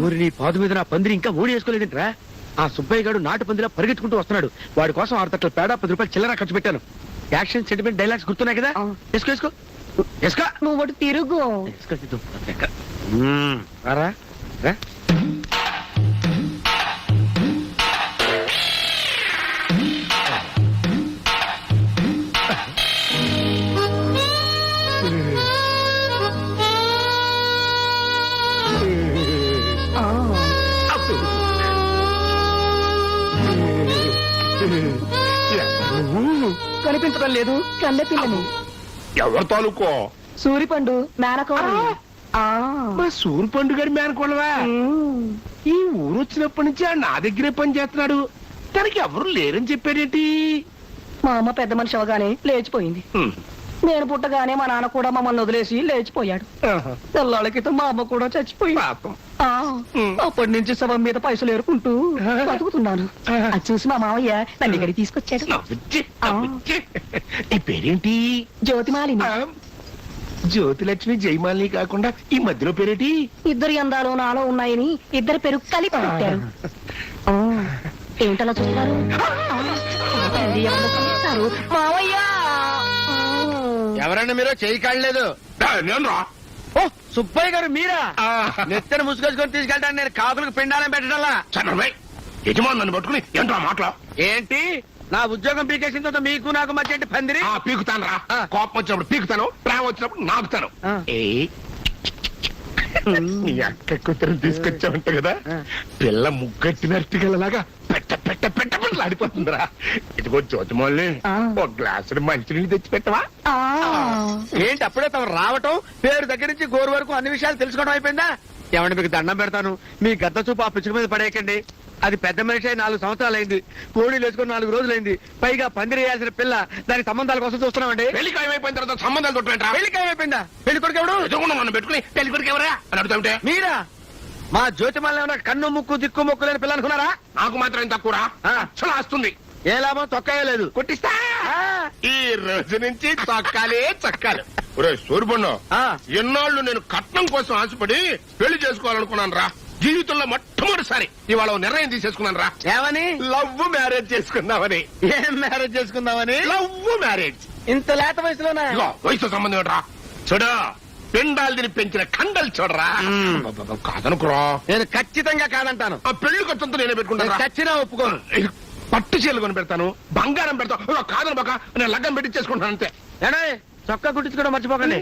ఊరి నీ పాదు మీద నా పందిరి ఇంకా ఓడి వేసుకోలేదంటరా. ఆ సుబ్బయ్య గారు నాటు పందిలా పరిగెత్తుకుంటూ వస్తున్నాడు. వాడి కోసం 6 తట్ల పేడ 10 రూపాయలు చిల్లర ఖర్చు పెట్టాను. యాక్షన్ సెంటిమెంట్ డైలాగ్స్ గుర్తున్నాయి కదా? వేసుకో వేసుకో వేసుకో. నువ్వు ఒకటి తిరుగు. రారా రా. కనిపించడం లేదు. కన్నె పిల్లని. ఎవరి తాలూకో? సూరిపండు మేనకోడ. సూరిపండు గారి మేనకోళ్ళవా? ఈ ఊరు వచ్చినప్పటి నుంచి నా దగ్గరే పని చేస్తున్నాడు. తనకి ఎవరు లేరని చెప్పారేంటి? మా అమ్మ పెద్ద మనిషి అవగానే లేచిపోయింది. నేను పుట్టగానే మా నాన్న కూడా మమ్మల్ని వదిలేసి లేచిపోయాడు. తెల్లాళ్ళ క్రితం మా అమ్మ కూడా చచ్చిపోయింది. అప్పటి నుంచి శవం మీద పైసలు ఏరుకుంటూ బతుకుతున్నాను. అది చూసి మా మామయ్య నన్ను ఇక్కడికి తీసుకొచ్చాడు. ఈ పేరేంటి? జ్యోతిమాలిని. జ్యోతిలక్ష్మి జయమాలిని కాకుండా ఈ మధ్యలో పేరేంటి? ఇద్దరు అందాలు నాలో ఉన్నాయని ఇద్దరు పెరుగు కలిపి పెట్టారు. ఏమిటలా చూస్తారు? మావయ్య ఎవరన్నా మీరు చేయి కాడలేదు. నేను రా. ఓ సుబ్బయ్య గారు మీరా? నెత్తని ముసుగొచ్చుకొని తీసుకెళ్ళడానికి నేను కాకులకు పిండాలని పెట్టడంలా. చంద్రబాయ్ యజమాని నన్ను పట్టుకుని ఏంట్రా మాటలు? ఏంటి నా ఉద్యోగం పీకేసిన తర్వాత మీకు నాకు మధ్య ఏంటి పందిరి? పీకుతాను రా. కోపం వచ్చినప్పుడు పీకుతాను, ప్రేమ వచ్చినప్పుడు నాకుతాను. నీ అక్క కూతురు తీసుకొచ్చావంట కదా, పిల్ల ముగ్గట్టినట్టుగలలాగా పెట్ట పెట్ట పెట్ట పెట్టలు ఆడిపోతుందిరా. ఇదిగో జ్యోతిమల్లి, ఒక గ్లాసుడు మంచినీళ్ళు తెచ్చి పెట్టవా? ఏంటి అప్పుడే తమ రావటం, పేరు దగ్గర నుంచి గోరు వరకు అన్ని విషయాలు తెలుసుకోవడం అయిపోయిందా? ఏమంటే మీకు దండం పెడతాను, మీ గద్ద చూపు ఆ పిచ్చుక మీద పడేయకండి. అది పెద్ద మనిషి 4 సంవత్సరాలు అయింది, కోడీలు వేసుకుని 4 రోజులైంది. పైగా పందిరేయాల్సిన పిల్ల, దాని సంబంధాల కోసం చూస్తున్నామండి. పెళ్లి ఖాయమైపోయిన తర్వాత సంబంధాలు తొట్టా? పెళ్లి ఖాయమైపోయిందా? పెళ్లి కొడుకు ఎవడు? ఎదుగుండా మనం పెట్టుకుని పెళ్లి కొడుకు ఎవరా అని అడుగుతాంటే మీరా? మా జ్యోతిమల్లి ఏమన్నా కన్ను ముక్కు దిక్కు మొక్కు లేని పిల్ల అనుకున్నారా? నాకు మాత్రం తక్కువరా, అసలు వస్తుంది. ఏ లాభం, తొక్కలేదు. కొట్టిస్తా. ఈ రోజు నుంచి తొక్కాలే చక్కాలు. సూర్యపండు, ఎన్నాళ్ళు నేను కట్నం కోసం ఆశపడి పెళ్లి చేసుకోవాలనుకున్నాను రా. జీవితంలో మొట్టమొదటిసారి ఇవాళ నిర్ణయం తీసేసుకున్నాను రా. ఏమని? లవ్ మ్యారేజ్ చేసుకుందామని. ఏం మ్యారేజ్ చేసుకుందామని? Love marriage. ఇంత లేత వయసులోనా? వయసు సంబంధం ఏంట్రా? చూడా, పిండాలు తిని పెంచిన కండలు చూడరా. కాదనుకురా. నేను ఖచ్చితంగా కాదంటాను. ఆ పెళ్లి ఖర్చంతో నేనే పెట్టుకుంటాను. ఖచ్చితంగా ఒప్పుకోను. పట్టు చీరలు కొని పెడతాను, బంగారం పెడతాను. కాదని బాక నేను లగ్గం పెట్టించేసుకుంటాను అంతే. చొక్కా కుట్టించుకోవడం మర్చిపోకండి.